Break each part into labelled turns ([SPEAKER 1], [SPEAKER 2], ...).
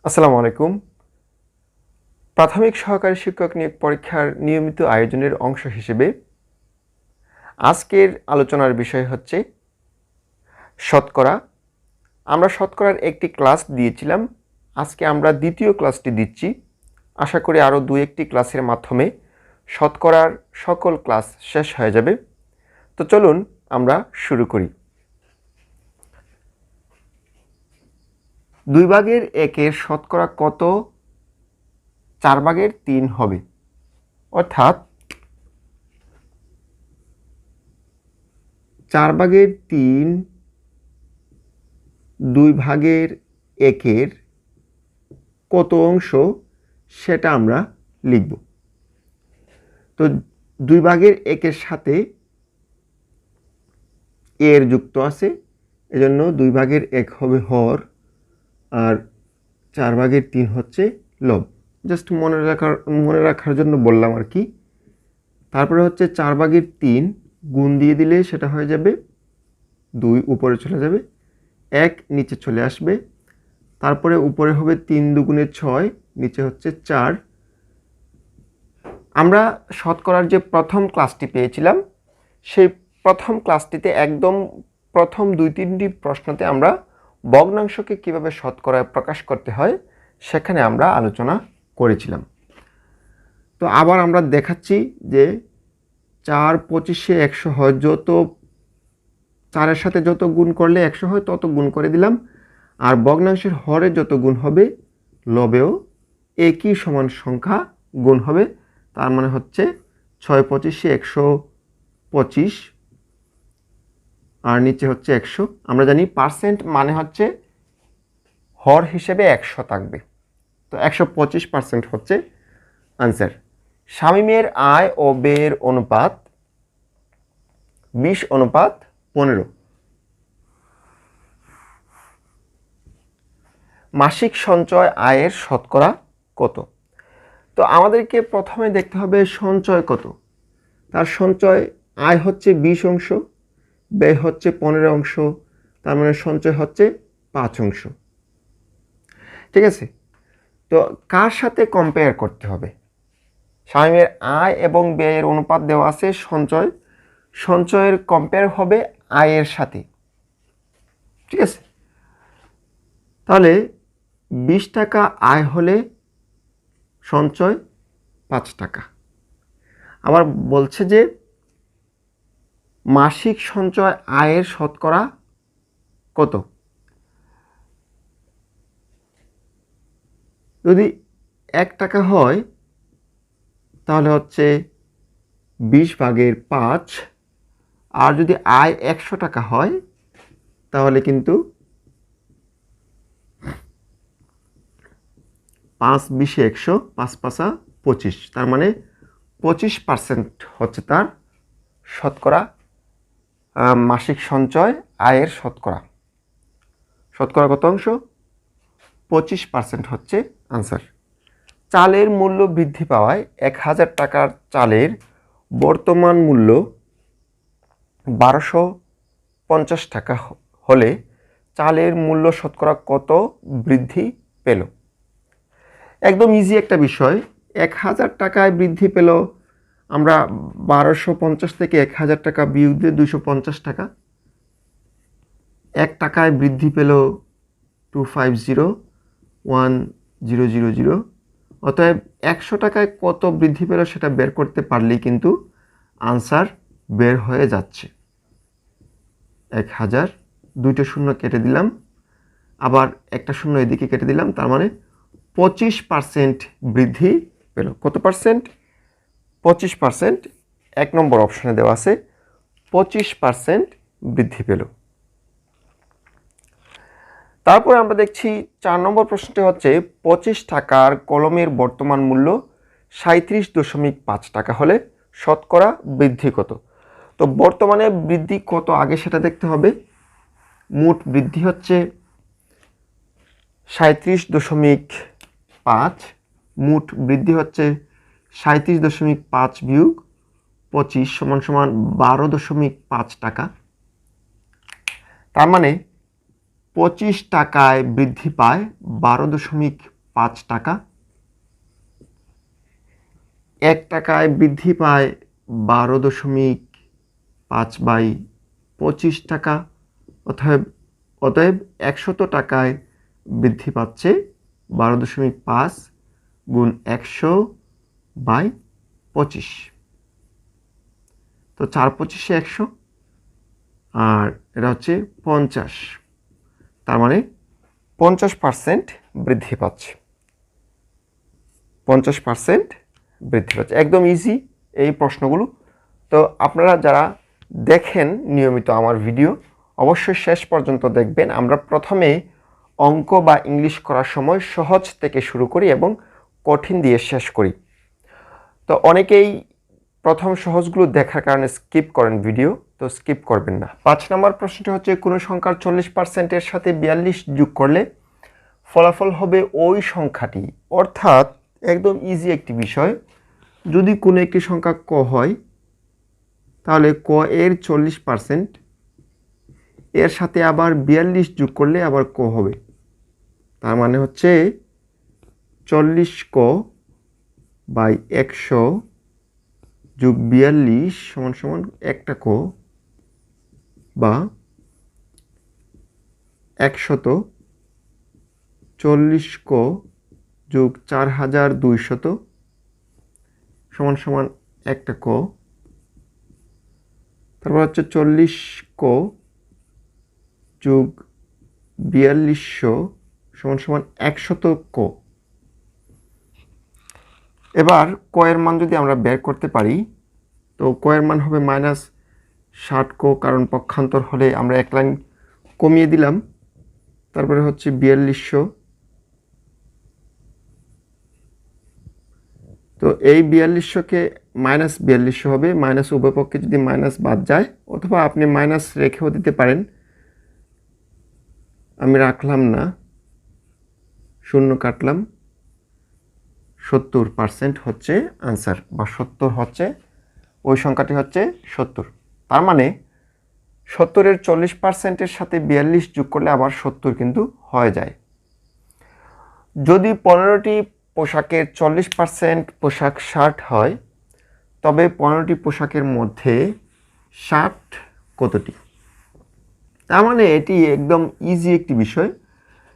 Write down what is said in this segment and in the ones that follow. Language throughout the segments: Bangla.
[SPEAKER 1] আসসালামু আলাইকুম। প্রাথমিক সহকারী শিক্ষক নিয়োগ পরীক্ষার নিয়মিত আয়োজনের অংশ হিসেবে আজকের আলোচনার বিষয় হচ্ছে শতকরা। আমরা শতকরার একটি ক্লাস দিয়েছিলাম, আজকে আমরা দ্বিতীয় ক্লাসটি দিচ্ছি। আশা করি আরও দু একটি ক্লাসের মাধ্যমে শতকরার সকল ক্লাস শেষ হয়ে যাবে। তো চলুন আমরা শুরু করি। 2/1 শতকরা কত 4/3 হবে, অর্থাৎ 4/3 2/1 কত অংশ সেটা আমরা লিখব। তো 2/1 সাথে এর যুক্ত আছে, এজন্য 2/1 হবে হর আর 4/3 হচ্ছে লব। জাস্ট মনে রাখার জন্য বললাম আর কি। তারপরে হচ্ছে 4/3 গুণ দিয়ে দিলে সেটা হয়ে যাবে 2, উপরে চলে যাবে, 1 নিচে চলে আসবে। তারপরে উপরে হবে 3 দুগুণে 6, নিচে হচ্ছে 4। আমরা শতকরার যে প্রথম ক্লাসটি পেয়েছিলাম, সেই প্রথম ক্লাসটিতে একদম প্রথম 2-3টি প্রশ্নতে আমরা ভগ্নাংশকে কিভাবে শতকরায় প্রকাশ করতে হয় সেখানে আমরা আলোচনা করেছিলাম। তো আবার আমরা দেখাচ্ছি যে 4 25-এ 100 হয়, যত 4-এর সাথে যত গুণ করলে 100 হয় তত গুণ করে দিলাম। আর ভগ্নাংশের হরে যত গুণ হবে লবেও একই সমান সংখ্যা গুণ হবে। তার মানে হচ্ছে 6 25-এ 125 আর নিচে হচ্ছে 100। আমরা জানি পার্সেন্ট মানে হচ্ছে হর হিসেবে 100 থাকবে, তো 125% হচ্ছে আনসার। শামীমের আয় ও ব্যয়ের অনুপাত 20:15। মাসিক সঞ্চয় আয়ের শতকরা কত? তো আমাদেরকে প্রথমে দেখতে হবে সঞ্চয় কত। তার সঞ্চয় আয় হচ্ছে 20 অংশ, ব্যয় হচ্ছে 15 অংশ, তার মানে সঞ্চয় হচ্ছে 5 অংশ। ঠিক আছে, তো কার সাথে কম্পেয়ার করতে হবে? শামীমের আয় এবং ব্যয়ের অনুপাত দেওয়া আছে, সঞ্চয়ের কম্পেয়ার হবে আয়ের সাথে। ঠিক আছে, তাহলে 20 টাকা আয় হলে সঞ্চয় 5 টাকা। আবার বলছে যে মাসিক সঞ্চয় আয়ের শতকরা কত? যদি 1 টাকা হয় তাহলে হচ্ছে 20/5, আর যদি আয় 100 টাকা হয় তাহলে কিন্তু 5 20-এ 100, 5 5 25, তার মানে 25% হচ্ছে তার শতকরা মাসিক সঞ্চয় আয়ের শতকরা। শতকরা কত অংশ? 25% হচ্ছে আনসার। চালের মূল্য বৃদ্ধি পাওয়ায় 1000 টাকার চালের বর্তমান মূল্য 1250 টাকা হলে চালের মূল্য শতকরা কত বৃদ্ধি পেল? একদম ইজি একটা বিষয়। 1000 টাকায় বৃদ্ধি পেল, আমরা 1250 থেকে 1000 টাকা বিয়োগ দিয়ে 250 টাকা। 1 টাকায় বৃদ্ধি পেল 2501000। অতএব 100 টাকায় কত বৃদ্ধি পেল সেটা বের করতে পারলেই কিন্তু আনসার বের হয়ে যাচ্ছে। 1000, 2টা শূন্য কেটে দিলাম, আবার একটা শূন্য এদিকে কেটে দিলাম, তার মানে 25% বৃদ্ধি পেল। কত পার্সেন্ট? 25%। 1 নম্বর অপশনে দেওয়া আছে 25% বৃদ্ধি পেল। তারপরে আমরা দেখছি 4 নম্বর প্রশ্নটি হচ্ছে 25 টাকার কলমের বর্তমান মূল্য 37.5 টাকা হলে শতকরা বৃদ্ধি কত? তো বর্তমানে বৃদ্ধি কত আগে সেটা দেখতে হবে। মোট বৃদ্ধি হচ্ছে 37.5, মোট বৃদ্ধি হচ্ছে 37.5 বিয়োগ 25 সমান 12.5 টাকা। তার মানে 25 টাকায় বৃদ্ধি পায় 5 টাকা। 1 টাকায় বৃদ্ধি পায় 12.5/25 টাকা। অতএব 100 টাকায় বৃদ্ধি পাচ্ছে 12.5 গুণ 100/25। তো 4×25 100, আর এটা হচ্ছে 50। তার মানে 50% বৃদ্ধি পাচ্ছে। 50% বৃদ্ধি পাচ্ছে। একদম ইজি এই প্রশ্নগুলো। তো আপনারা যারা দেখেন নিয়মিত আমার ভিডিও, অবশ্যই শেষ পর্যন্ত দেখবেন। আমরা প্রথমে অঙ্ক বা ইংলিশ করার সময় সহজ থেকে শুরু করি এবং কঠিন দিয়ে শেষ করি। তো অনেকেই প্রথম সহজগুলো দেখার কারণে স্কিপ করেন ভিডিও, তো স্কিপ করবেন না। 5 নম্বর প্রশ্নটি হচ্ছে, কোনো সংখ্যার 40%-এর সাথে 42 যোগ করলে ফলাফল হবে ওই সংখ্যাটি। অর্থাৎ একদম ইজি একটি বিষয়। যদি কোনো একটি সংখ্যা ক হয়, তাহলে ক এর 40% এর সাথে আবার 42 যোগ করলে আবার ক হবে। তার মানে হচ্ছে 40ক/100 যোগ 42 সমান একটা ক, বা 140ক যোগ 4200 সমান একটা ক। তারপর হচ্ছে 40ক যোগ 4200 সমান 100 ক। এবার ক এর মান যদি আমরা বের করতে পারি, তো ক এর মান হবে -60 ক, কারণ পক্ষান্তর হলে আমরা এক লাইন কমিয়ে দিলাম। তারপরে হচ্ছে 4200। তো এই 4200কে -4200 হবে। মাইনাস উভয় পক্ষে যদি মাইনাস বাদ যায়, অথবা আপনি মাইনাস রেখেও দিতে পারেন, আমি রাখলাম না, শূন্য কাটলাম। 70% হচ্ছে আনসার, বা 70 হচ্ছে ওই সংখ্যাটি হচ্ছে 70। তার মানে 70-এর 40%-এর সাথে 42 যোগ করলে আবার 70 কিন্তু হয়ে যায়। যদি 15টি পোশাকের 40% পোশাক শার্ট হয়, তবে 15টি পোশাকের মধ্যে শার্ট কতটি? তার মানে এটি একদম ইজি একটি বিষয়।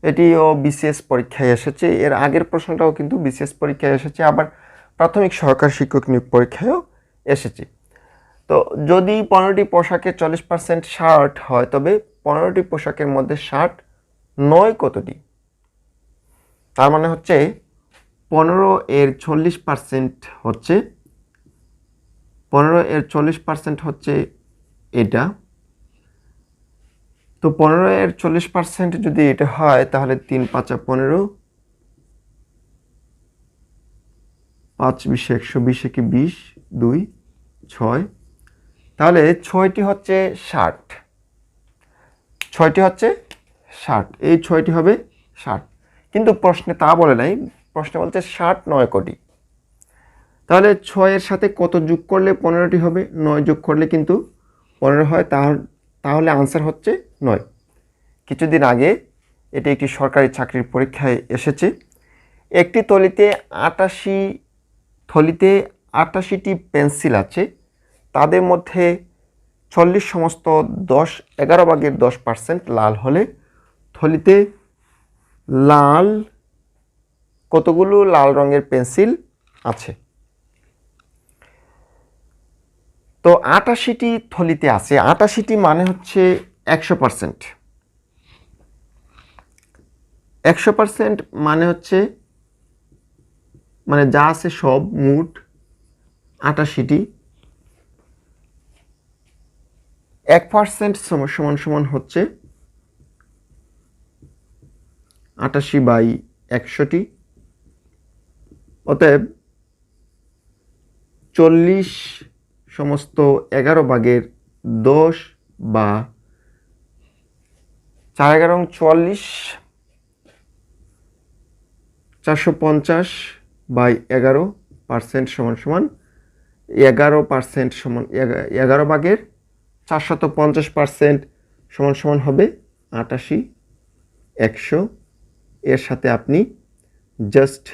[SPEAKER 1] এটিও বিসিএস পরীক্ষায় এসেছে। এর আগের প্রশ্নটাও কিন্তু বিসিএস পরীক্ষায় এসেছে, আবার প্রাথমিক সহকারী শিক্ষক নিয়োগ পরীক্ষায়ও এসেছে। তো যদি 15টি পোশাকের 40% শার্ট হয়, তবে 15টি পোশাকের মধ্যে শার্ট নয় কতটি? তার মানে হচ্ছে 15-এর 40% হচ্ছে 15-এর 40% হচ্ছে এটা। তো 15-এর 40% যদি এটা হয়, তাহলে 3 × 5 = 15, 5 × 20 = 100, 20 × 1 = 20, 2 6। তাহলে 6টি হচ্ছে 60। 6টি হচ্ছে 60, এই 6টি হবে 60। কিন্তু প্রশ্নে তা বলে নাই, প্রশ্নে বলছে 60 9 কোটি। তাহলে 6-এর সাথে কত যোগ করলে 15টি হবে? 9 যোগ করলে কিন্তু 15 হয়। তাহলে আনসার হচ্ছে 9। কিছুদিন আগে এটি একটি সরকারি চাকরির পরীক্ষায় এসেছে। একটি থলিতে 88টি পেন্সিল আছে। তাদের মধ্যে 40 সমস্ত 11 ভাগের 10% লাল হলে থলিতে লাল কতগুলো লাল রঙের পেন্সিল আছে? তো 88টি থলিতে আছে। 88টি মানে হচ্ছে 100%। 100% মানে হচ্ছে, মানে যা আছে সব মোট 88টি। 1% সমান হচ্ছে 88/100টি। অতএব 40 সমস্ত 11 ভাগের 10, বা 4 11 44, 450/11% সমান 11% সমান 11 ভাগের 450% সমান হবে 88, 100। এর সাথে আপনি জাস্ট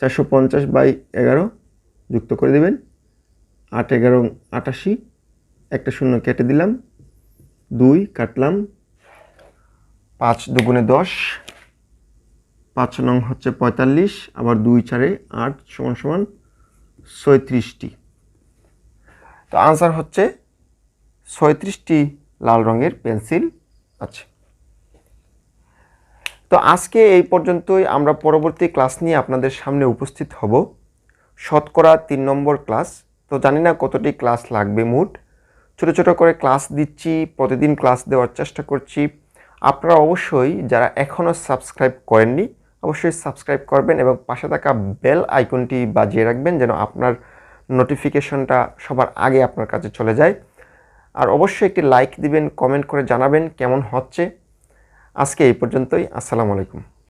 [SPEAKER 1] 450/11 যুক্ত করে দেবেন। 8×11 88, একটা শূন্য কেটে দিলাম, 2 কাটলাম, 5 দুগুণে 10, 5 নং হচ্ছে 45, আবার 2 4 8 = 36টি। তো আনসার হচ্ছে 36টি লাল রঙের পেন্সিল আছে। তো আজকে এই পর্যন্তই। আমরা পরবর্তী ক্লাস নিয়ে আপনাদের সামনে উপস্থিত হব। শতকরা 3 নম্বর ক্লাস। তো জানি না কতটি ক্লাস লাগবে মোট। ছোট ছোট করে ক্লাস দিচ্ছি, প্রতিদিন ক্লাস দেওয়ার চেষ্টা করছি। আপনারা অবশ্যই যারা এখনও সাবস্ক্রাইব করেননি অবশ্যই সাবস্ক্রাইব করবেন এবং পাশে থাকা বেল আইকনটি বাজিয়ে রাখবেন যেন আপনার নোটিফিকেশনটা সবার আগে আপনার কাছে চলে যায়। আর অবশ্যই একটি লাইক দিবেন, কমেন্ট করে জানাবেন কেমন হচ্ছে। আজকে এই পর্যন্তই। আসসালামু আলাইকুম।